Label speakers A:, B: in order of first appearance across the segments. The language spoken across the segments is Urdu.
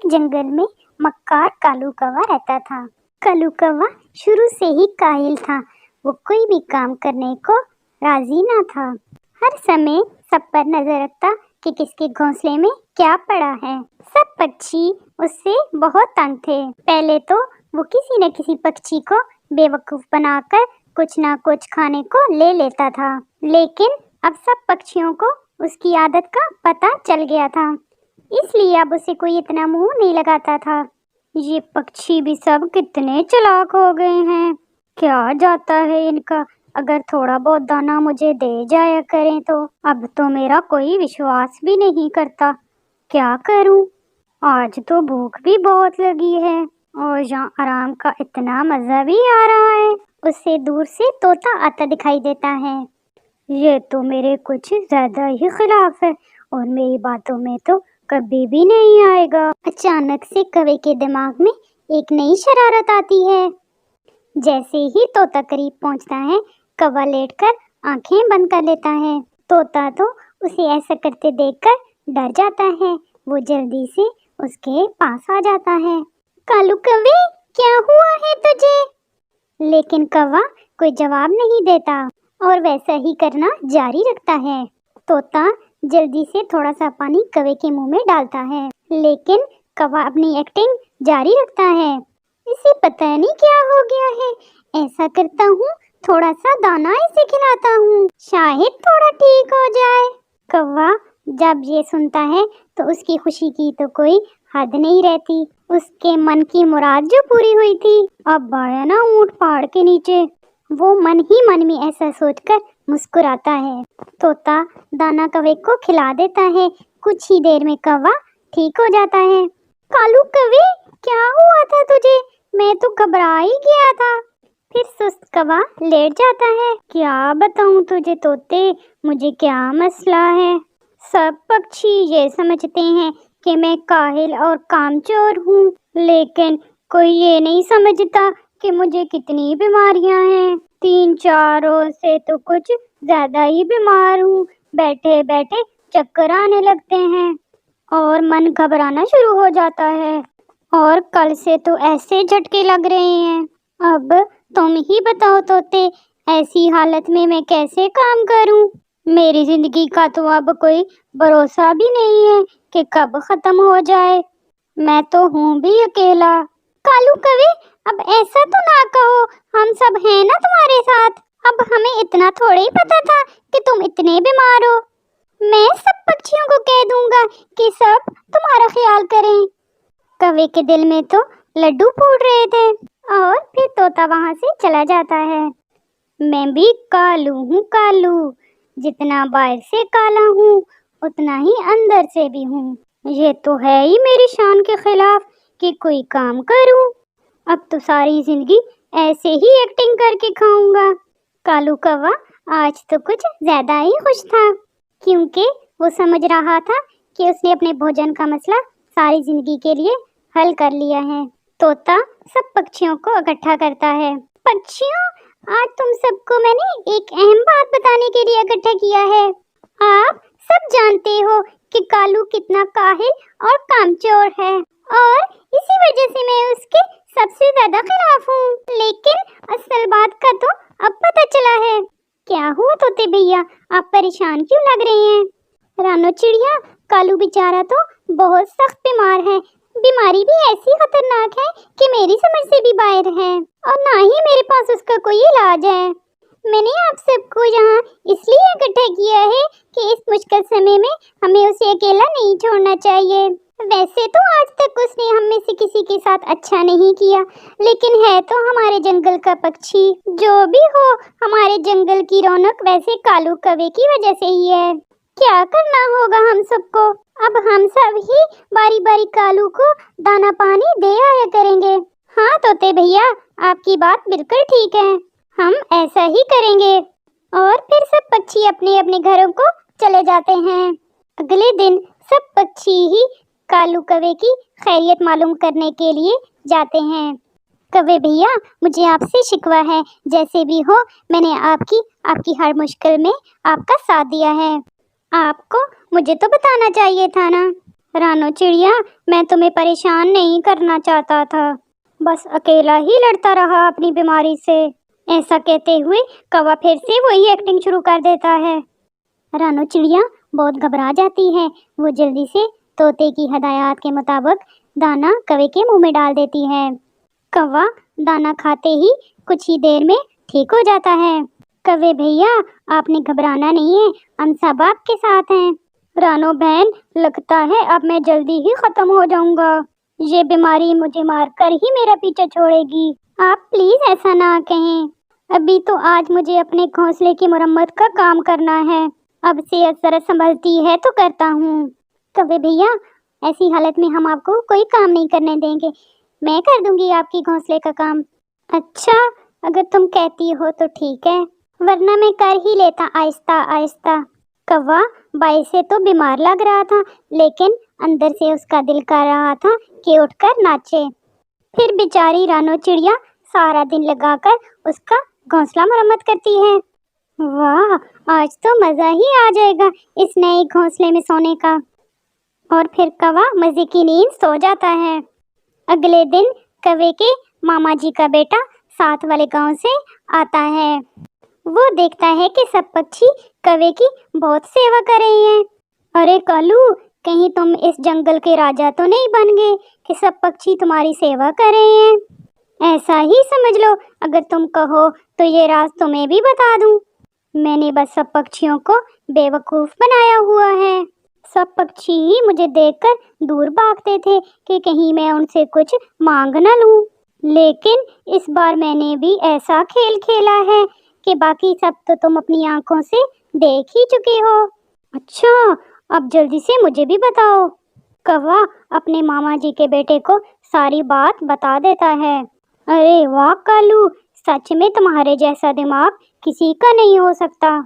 A: ایک جنگل میں مکار کالو کوا رہتا تھا۔ کالو کوا شروع سے ہی کاہل تھا، وہ کوئی بھی کام کرنے کو راضی نہ تھا۔ ہر سمے سب پر نظر رکھتا کہ کس کے گھونسلے میں کیا پڑا ہے۔ سب پکشی اس سے بہت تنگ تھے۔ پہلے تو وہ کسی نہ کسی پکشی کو بے وقوف بنا کر کچھ نہ کچھ کھانے کو لے لیتا تھا، لیکن اب سب پکشیوں کو اس کی عادت کا پتہ چل گیا تھا، اس لیے اب اسے کوئی اتنا منہ نہیں لگاتا تھا۔ یہ پکشی بھی سب کتنے چالاک ہو گئے ہیں، کیا جاتا ہے ان کا، اگر تھوڑا بہت دانا مجھے دے جایا کریں تو۔ اب تو میرا کوئی وشواس بھی نہیں کرتا، کیا کروں؟ آج تو بھوک بھی بہت لگی ہے اور یہاں آرام کا اتنا مزہ بھی آ رہا ہے۔ اسے دور سے طوطا آتا دکھائی دیتا ہے۔ یہ تو میرے کچھ زیادہ ہی خلاف ہے اور میری باتوں میں تو کبھی بھی نہیں آئے گا۔ اچانک سے کوے کے دماغ میں ایک نئی شرارت آتی ہے۔ جیسے ہی طوطا قریب پہنچتا ہے، کوا لیٹ کر آنکھیں بند کر لیتا ہے۔ طوطا تو اسے ایسا کرتے دیکھ کر ڈر جاتا ہے، وہ جلدی سے اس کے پاس آ جاتا ہے۔ کالو کوے، کیا ہوا ہے تجھے؟ لیکن کوا کوئی جواب نہیں دیتا اور ویسا ہی کرنا جاری رکھتا ہے۔ طوطا جلدی سے تھوڑا سا پانی کوے کے منہ میں ڈالتا ہے، لیکن کوا اپنی ایکٹنگ جاری رکھتا ہے۔ اسے پتہ نہیں کیا ہو گیا ہے، ایسا کرتا ہوں تھوڑا سا دانا اسے کھلاتا ہوں، شاید تھوڑا ٹھیک ہو جائے۔ کوا جب یہ سنتا ہے تو اس کی خوشی کی تو کوئی حد نہیں رہتی۔ اس کے من کی مراد جو پوری ہوئی تھی، اب آیا نا اونٹ پہاڑ کے نیچے۔ وہ من ہی من میں ایسا سوچ کر مسکراتا ہے۔ طوطا دانا کوے کو کھلا دیتا ہے، کچھ ہی دیر میں کوا ٹھیک ہو جاتا ہے۔ کالو کوے، کیا ہوا تھا تجھے؟ میں تو گھبرا ہی گیا تھا۔ پھر سست کوا لیٹ جاتا ہے۔ کیا بتاؤں تجھے طوطے، مجھے کیا مسئلہ ہے؟ سب پکشی یہ سمجھتے ہیں کہ میں کاہل اور کامچور ہوں، لیکن کوئی یہ نہیں سمجھتا کہ مجھے کتنی بیماریاں ہیں۔ 3-4 روز سے تو کچھ زیادہ ہی بیمار ہوں، بیٹھے بیٹھے چکر آنے لگتے ہیں اور من گھبرانا شروع ہو جاتا ہے، اور کل سے تو ایسے جھٹکے لگ رہے ہیں۔ اب تم ہی بتاؤ طوطے، ایسی حالت میں کیسے کام کروں؟ میری زندگی کا تو اب کوئی بھروسہ بھی نہیں ہے کہ کب ختم ہو جائے، میں تو ہوں بھی اکیلا۔ کالو کوے، اب ایسا تو نہ کہو، ہم سب ہیں نا تمہارے ساتھ۔ اب ہمیں اتنا تھوڑے ہی پتا تھا کہ تم اتنے بیمار ہو۔ میں سب پکشیوں کو کہہ دوں گا کہ سب تمہارا خیال کریں۔ کوے کے دل میں تو لڈو پھوٹ رہے تھے، اور پھر طوطا وہاں سے چلا جاتا ہے۔ میں بھی کالو ہوں کالو، جتنا باہر سے کالا ہوں اتنا ہی اندر سے بھی ہوں۔ یہ تو ہے ہی میری شان کے خلاف کہ کوئی کام کروں۔ اب تو ساری زندگی ایسے ہی ایکٹنگ کر کے کھاؤں گا۔ کالو کوا آج تو کچھ زیادہ ہی خوش تھا، کیونکہ وہ سمجھ رہا تھا کہ اس نے اپنے بھوجن کا مسئلہ ساری زندگی کے لیے حل کر لیا ہے۔ طوطا سب پکشیوں کو اکٹھا کرتا ہے۔ پکشیوں، آج تم سب کو میں نے ایک اہم بات بتانے کے لیے اکٹھا کیا ہے۔ آپ سب جانتے ہو کہ کالو کتنا کاہل اور کامچور ہے، اور اسی وجہ سے میں اس کے سب سے زیادہ خلاف ہوں، لیکن اصل بات کا تو اب پتہ چلا ہے۔ کیا ہوا طوطے بھیا، آپ پریشان کیوں لگ رہے ہیں؟ رانو چڑیا، کالو بیچارہ تو بہت سخت بیمار ہے، بیماری بھی ایسی خطرناک ہے کہ میری سمجھ سے بھی باہر ہے، اور نہ ہی میرے پاس اس کا کوئی علاج ہے۔ میں نے آپ سب کو یہاں اس لیے اکٹھا کیا ہے کہ اس مشکل سمے میں ہمیں اسے اکیلا نہیں چھوڑنا چاہیے۔ ویسے تو آج تک اس نے ہم میں سے کسی کے ساتھ اچھا نہیں کیا، لیکن ہے تو ہمارے جنگل کا پکشی۔ جو بھی ہو، ہمارے جنگل کی رونق ویسے کالو کوے کی وجہ سے ہی ہے۔ کیا کرنا ہوگا ہم سب کو؟ اب ہم سب ہی باری باری کالو کو دانا پانی دے آیا کریں گے۔ ہاں طوطے بھیا، آپ کی بات بالکل ٹھیک ہے، ہم ایسا ہی کریں گے۔ اور پھر سب پکشی اپنے اپنے گھروں کو چلے جاتے ہیں۔ اگلے دن سب پکشی ہی کالو کوے کی خیریت معلوم کرنے کے لیے جاتے ہیں۔ کوے بھیا، مجھے آپ سے شکوہ ہے، جیسے بھی ہو میں نے آپ کی ہر مشکل میں آپ کا ساتھ دیا ہے۔ آپ کو مجھے تو بتانا چاہیے تھا نا۔ رانو چڑیا، میں تمہیں پریشان نہیں کرنا چاہتا تھا، بس اکیلا ہی لڑتا رہا اپنی بیماری سے۔ ایسا کہتے ہوئے کوا پھر سے وہی ایکٹنگ شروع کر دیتا ہے۔ رانو چڑیا بہت گھبرا جاتی ہے، وہ جلدی سے طوطے کی ہدایات کے مطابق دانا کوے کے منہ میں ڈال دیتی ہے۔ کوا دانا کھاتے ہی کچھ ہی دیر میں ٹھیک ہو جاتا ہے۔ کوے بھیا، آپ نے گھبرانا نہیں ہے، ہم سب آپ کے ساتھ ہیں۔ رانو بہن، لگتا ہے اب میں جلدی ہی ختم ہو جاؤں گا، یہ بیماری مجھے مار کر ہی میرا پیچھا چھوڑے گی۔ آپ پلیز ایسا نہ کہیں، ابھی تو آج مجھے اپنے گھونسلے کی مرمت کا کام کرنا ہے، اب صحت ذرا سنبھلتی ہے تو کرتا ہوں۔ کوے بھیا، ایسی حالت میں ہم آپ کو کوئی کام نہیں کرنے دیں گے، میں کر دوں گی آپ کی گھونسلے کا کام۔ اچھا، اگر تم کہتی ہو تو ٹھیک ہے، ورنہ میں کر ہی لیتا آہستہ آہستہ۔ کوا بائی سے تو بیمار لگ رہا تھا، لیکن اندر سے اس کا دل کر رہا تھا کہ اٹھ کر ناچے۔ پھر بیچاری رانو چڑیا سارا دن لگا کر اس کا گھونسلہ مرمت کرتی ہے۔ واہ، آج تو مزہ ہی آ جائے گا اس نئے گھونسلے میں سونے کا۔ اور پھر کوا مزے کی نیند سو جاتا ہے۔ اگلے دن کوے کے ماما جی کا بیٹا ساتھ والے گاؤں سے آتا ہے۔ وہ دیکھتا ہے کہ سب پکشی کوے کی بہت سیوا کر رہے ہیں۔ ارے کالو، کہیں تم اس جنگل کے راجا تو نہیں بن گئے کہ سب پکشی تمہاری سیوا کر رہے ہیں؟ ایسا ہی سمجھ لو، اگر تم کہو تو یہ راز تمہیں بھی بتا دوں۔ میں نے بس سب پکشیوں کو بے وقوف بنایا ہوا ہے۔ سب پکشی ہی مجھے دیکھ کر دور بھاگتے تھے کہ کہیں میں ان سے کچھ مانگ نہ لوں، لیکن اس بار میں نے بھی ایسا کھیل کھیلا ہے کہ باقی سب تو تم اپنی آنکھوں سے دیکھ ہی چکے ہو۔ اچھا، اب جلدی سے مجھے بھی بتاؤ۔ کوا اپنے ماما جی کے بیٹے کو ساری بات بتا دیتا ہے۔ ارے واہ کالو، سچ میں تمہارے جیسا دماغ کسی کا نہیں ہو سکتا،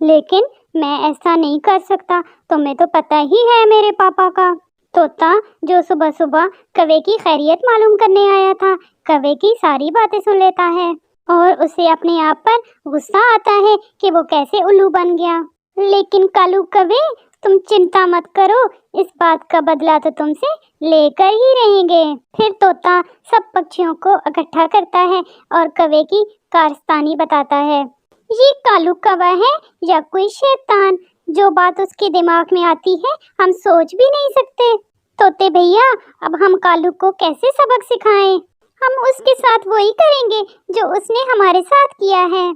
A: لیکن میں ایسا نہیں کر سکتا، تمہیں تو پتہ ہی ہے میرے پاپا کا۔ طوطا جو صبح صبح کوے کی خیریت معلوم کرنے آیا تھا، کوے کی ساری باتیں سن لیتا ہے اور اسے اپنے آپ پر غصہ آتا ہے کہ وہ کیسے الو بن گیا۔ لیکن کالو کوے، تم چنتا مت کرو، اس بات کا بدلہ تو تم سے لے کر ہی رہیں گے۔ پھر طوطا سب پکشیوں کو اکٹھا کرتا ہے اور کوے کی کارستانی بتاتا ہے۔ یہ کالو کوا ہے یا کوئی شیطان، جو بات اس کے دماغ میں آتی ہے ہم سوچ بھی نہیں سکتے۔ طوطے بھیا، اب ہم کالو کو کیسے سبق سکھائیں؟ ہم اس کے ساتھ وہی کریں گے جو اس نے ہمارے ساتھ کیا ہے،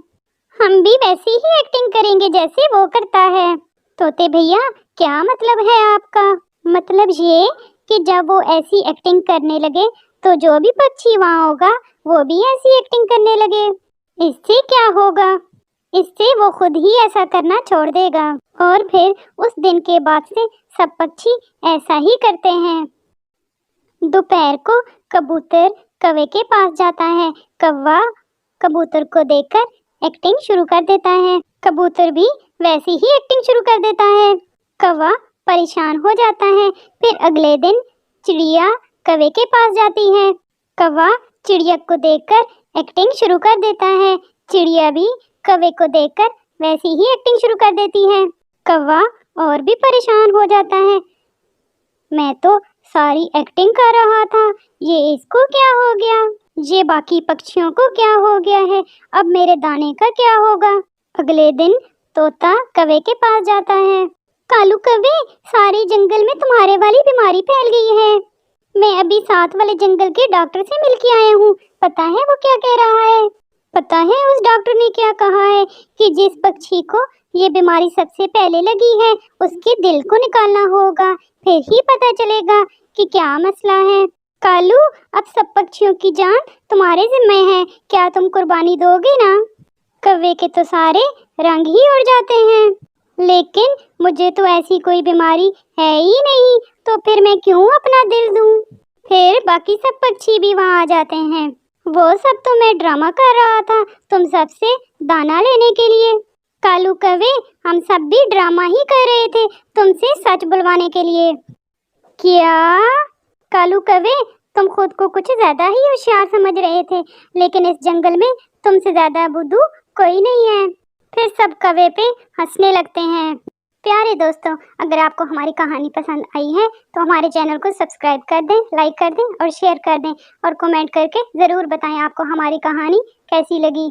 A: ہم بھی ویسی ہی ایکٹنگ کریں گے جیسے وہ کرتا ہے۔ طوطے بھیا، کیا مطلب ہے آپ کا؟ مطلب یہ کہ جب وہ ایسی ایکٹنگ کرنے لگے تو جو بھی پکشی وہاں ہوگا وہ بھی ایسی ایکٹنگ کرنے لگے۔ اس سے کیا ہوگا؟ اس سے وہ خود ہی ایسا کرنا چھوڑ دے گا، اور پھر اس دن کے بعد سے سب پکشی ایسا ہی کرتے ہیں۔ دوپہر کو کبوتر کوے کے پاس جاتا ہے۔ کوا کبوتر کو دیکھ کر ایکٹنگ شروع کر دیتا ہے، کبوتر بھی ویسی ہی ایکٹنگ شروع کر دیتا ہے۔ کوا پریشان ہو جاتا ہے۔ پھر اگلے دن چڑیا کوے کے پاس جاتی ہے۔ کوا چڑیا کو دیکھ کر ایکٹنگ شروع کر دیتا ہے، چڑیا بھی کوے کو دیکھ کر ویسی ہی ایکٹنگ شروع کر دیتی ہے۔ کوا اور بھی پریشان ہو جاتا ہے، میں تو ساری ایکٹنگ کر رہا تھا، یہ اس کو کیا ہو گیا؟ یہ باقی پکشیوں کو کیا ہو گیا ہے؟ اب میرے دانے کا کیا ہوگا؟ اگلے دن طوطا کوے کے پاس جاتا ہے۔ کالو کوے، سارے جنگل میں تمہارے والی بیماری پھیل گئی ہے، میں ابھی ساتھ والے جنگل کے ڈاکٹر سے مل کے آیا ہوں، پتہ ہے وہ کیا کہہ رہا ہے؟ پتہ ہے اس ڈاکٹر نے کیا کہا ہے؟ کہ جس پکشی کو یہ بیماری سب سے پہلے لگی ہے اس کے دل کو نکالنا ہوگا، پھر ہی پتہ چلے گا کہ کیا مسئلہ ہے۔ کالو، اب سب پکشیوں کی جان تمہارے ذمہ ہے، کیا تم قربانی دو گے نا؟ کوے کے تو سارے رنگ ہی اڑ جاتے ہیں، لیکن مجھے تو ایسی کوئی بیماری ہے ہی نہیں، تو پھر میں کیوں اپنا دل دوں؟ پھر باقی سب پکشی بھی وہاں آ جاتے ہیں۔ وہ سب تو میں ڈرامہ کر رہا تھا تم سب سے دانا لینے کے لیے۔ کالو کوے، ہم سب بھی ڈرامہ ہی کر رہے تھے تم سے سچ بلوانے کے لیے۔ کیا؟ کالو کوے، تم خود کو کچھ زیادہ ہی ہوشیار سمجھ رہے تھے، لیکن اس جنگل میں تم سے زیادہ بدھو کوئی نہیں ہے۔ پھر سب کوے پہ ہنسنے لگتے ہیں۔ پیارے دوستوں، اگر آپ کو ہماری کہانی پسند آئی ہے تو ہمارے چینل کو سبسکرائب کر دیں، لائک کر دیں اور شیئر کر دیں، اور کمنٹ کر کے ضرور بتائیں آپ کو ہماری کہانی کیسی لگی۔